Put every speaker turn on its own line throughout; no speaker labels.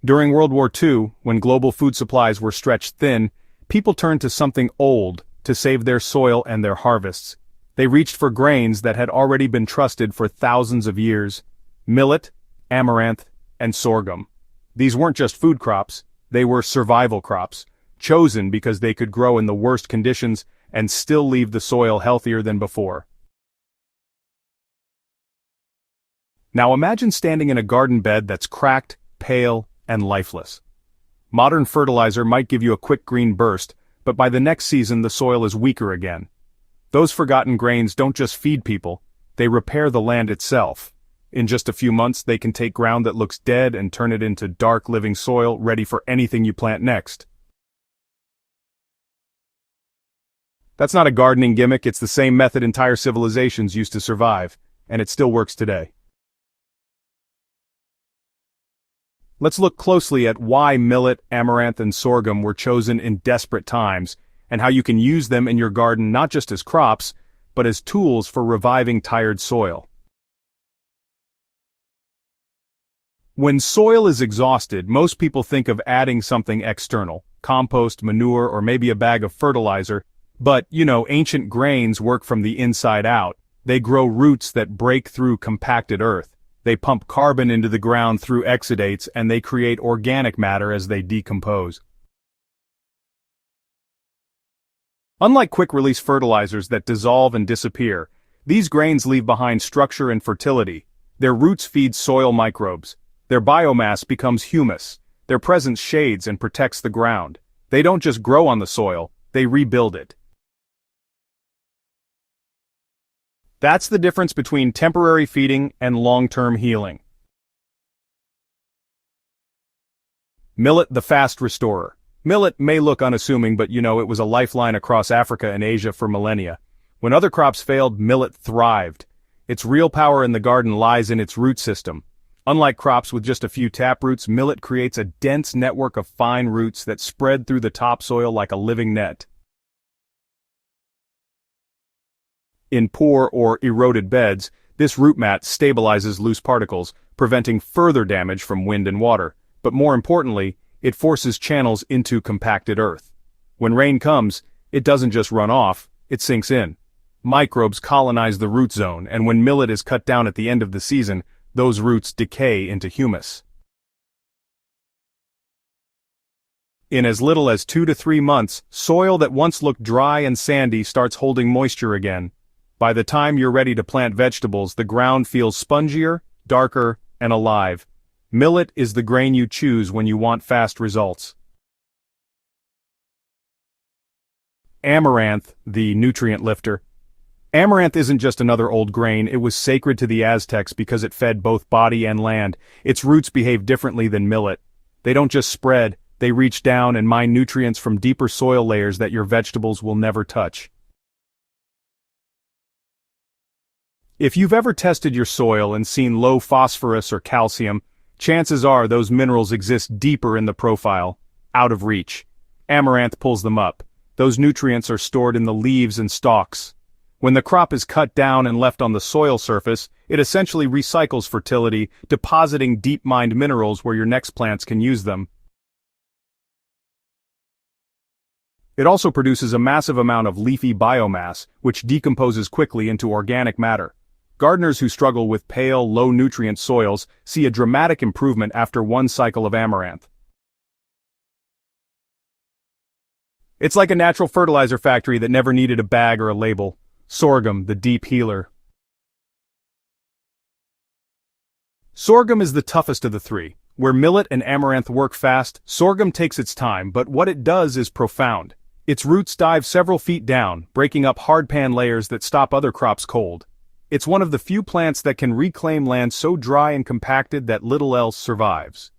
During World War II, when global food supplies were stretched thin, people turned to something old to save their soil and their harvests. They reached for grains that had already been trusted for thousands of years: millet, amaranth, and sorghum. These weren't just food crops, they were survival crops, chosen because they could grow in the worst conditions and still leave the soil healthier than before. Now imagine standing in a garden bed that's cracked, pale, and lifeless. Modern fertilizer might give you a quick green burst, but by the next season the soil is weaker again. Those forgotten grains don't just feed people, they repair the land itself. In just a few months they can take ground that looks dead and turn it into dark living soil ready for anything you plant next. That's not a gardening gimmick, it's the same method entire civilizations used to survive, and it still works today. Let's look closely at why millet, amaranth, and sorghum were chosen in desperate times, and how you can use them in your garden not just as crops, but as tools for reviving tired soil. When soil is exhausted, most people think of adding something external: compost, manure, or maybe a bag of fertilizer. But, ancient grains work from the inside out. They grow roots that break through compacted earth. They pump carbon into the ground through exudates, and they create organic matter as they decompose. Unlike quick-release fertilizers that dissolve and disappear, these grains leave behind structure and fertility. Their roots feed soil microbes. Their biomass becomes humus. Their presence shades and protects the ground. They don't just grow on the soil, they rebuild it. That's the difference between temporary feeding and long-term healing. Millet, the fast restorer. Millet may look unassuming, but it was a lifeline across Africa and Asia for millennia. When other crops failed, millet thrived. Its real power in the garden lies in its root system. Unlike crops with just a few taproots, millet creates a dense network of fine roots that spread through the topsoil like a living net. In poor or eroded beds, this root mat stabilizes loose particles, preventing further damage from wind and water. But more importantly, it forces channels into compacted earth. When rain comes, it doesn't just run off, it sinks in. Microbes colonize the root zone, and when millet is cut down at the end of the season, those roots decay into humus. In as little as 2 to 3 months, soil that once looked dry and sandy starts holding moisture again. By the time you're ready to plant vegetables, the ground feels spongier, darker, and alive. Millet is the grain you choose when you want fast results. Amaranth, the nutrient lifter. Amaranth isn't just another old grain, it was sacred to the Aztecs because it fed both body and land. Its roots behave differently than millet. They don't just spread, they reach down and mine nutrients from deeper soil layers that your vegetables will never touch. If you've ever tested your soil and seen low phosphorus or calcium, chances are those minerals exist deeper in the profile, out of reach. Amaranth pulls them up. Those nutrients are stored in the leaves and stalks. When the crop is cut down and left on the soil surface, it essentially recycles fertility, depositing deep-mined minerals where your next plants can use them. It also produces a massive amount of leafy biomass, which decomposes quickly into organic matter. Gardeners who struggle with pale, low-nutrient soils see a dramatic improvement after one cycle of amaranth. It's like a natural fertilizer factory that never needed a bag or a label. Sorghum, the deep healer. Sorghum is the toughest of the three. Where millet and amaranth work fast, sorghum takes its time, but what it does is profound. Its roots dive several feet down, breaking up hardpan layers that stop other crops cold. It's one of the few plants that can reclaim land so dry and compacted that little else survives.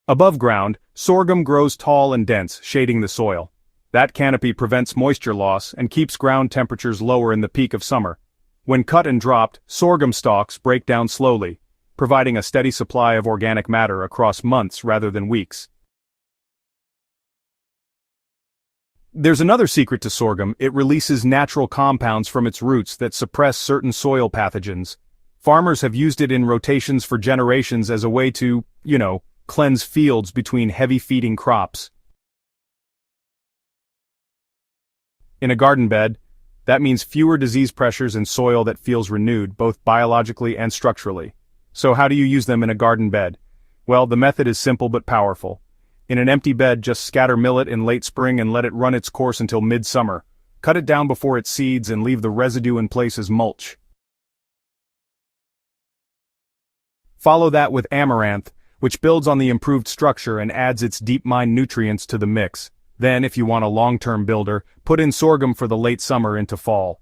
Above ground, sorghum grows tall and dense, shading the soil. That canopy prevents moisture loss and keeps ground temperatures lower in the peak of summer. When cut and dropped, sorghum stalks break down slowly, providing a steady supply of organic matter across months rather than weeks. There's another secret to sorghum: it releases natural compounds from its roots that suppress certain soil pathogens. Farmers have used it in rotations for generations as a way to, cleanse fields between heavy feeding crops. In a garden bed, that means fewer disease pressures and soil that feels renewed, both biologically and structurally. So how do you use them in a garden bed? Well, the method is simple but powerful. In an empty bed, just scatter millet in late spring and let it run its course until midsummer. Cut it down before it seeds and leave the residue in place as mulch. Follow that with amaranth, which builds on the improved structure and adds its deep-mine nutrients to the mix. Then, if you want a long-term builder, put in sorghum for the late summer into fall.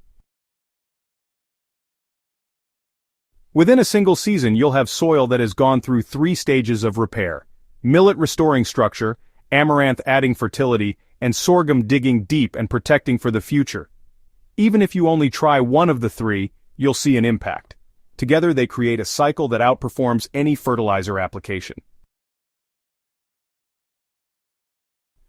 Within a single season, you'll have soil that has gone through 3 stages of repair: millet restoring structure, amaranth adding fertility, and sorghum digging deep and protecting for the future. Even if you only try one of the 3, you'll see an impact. Together they create a cycle that outperforms any fertilizer application.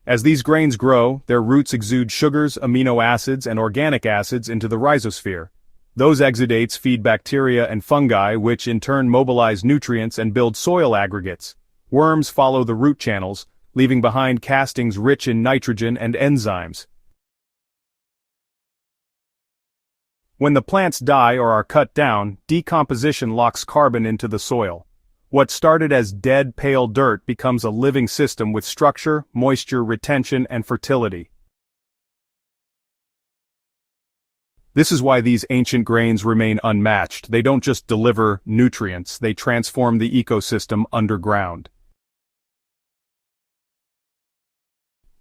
As these grains grow, their roots exude sugars, amino acids, and organic acids into the rhizosphere. Those exudates feed bacteria and fungi, which in turn mobilize nutrients and build soil aggregates. Worms follow the root channels, leaving behind castings rich in nitrogen and enzymes. When the plants die or are cut down, decomposition locks carbon into the soil. What started as dead, pale dirt becomes a living system with structure, moisture retention, and fertility. This is why these ancient grains remain unmatched. They don't just deliver nutrients, they transform the ecosystem underground.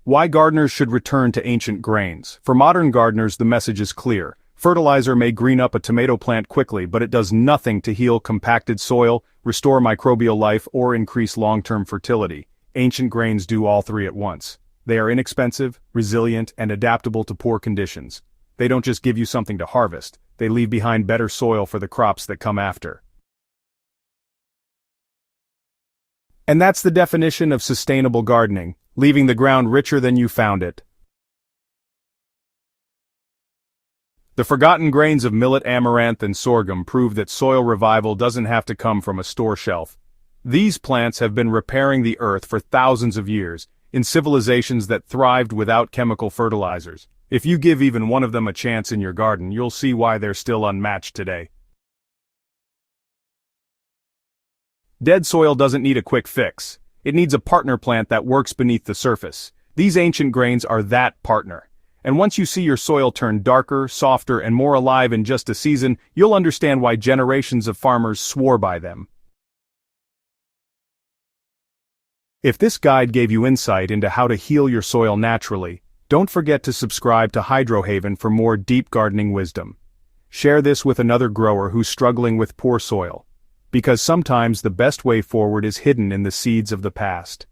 Why gardeners should return to ancient grains? For modern gardeners, the message is clear. Fertilizer may green up a tomato plant quickly, but it does nothing to heal compacted soil, restore microbial life, or increase long-term fertility. Ancient grains do all 3 at once. They are inexpensive, resilient, and adaptable to poor conditions. They don't just give you something to harvest, they leave behind better soil for the crops that come after. And that's the definition of sustainable gardening, leaving the ground richer than you found it. The forgotten grains of millet, amaranth, and sorghum prove that soil revival doesn't have to come from a store shelf. These plants have been repairing the earth for thousands of years, in civilizations that thrived without chemical fertilizers. If you give even one of them a chance in your garden, you'll see why they're still unmatched today. Dead soil doesn't need a quick fix. It needs a partner plant that works beneath the surface. These ancient grains are that partner. And once you see your soil turn darker, softer, and more alive in just a season, you'll understand why generations of farmers swore by them. If this guide gave you insight into how to heal your soil naturally, don't forget to subscribe to Hydrohaven for more deep gardening wisdom. Share this with another grower who's struggling with poor soil. Because sometimes the best way forward is hidden in the seeds of the past.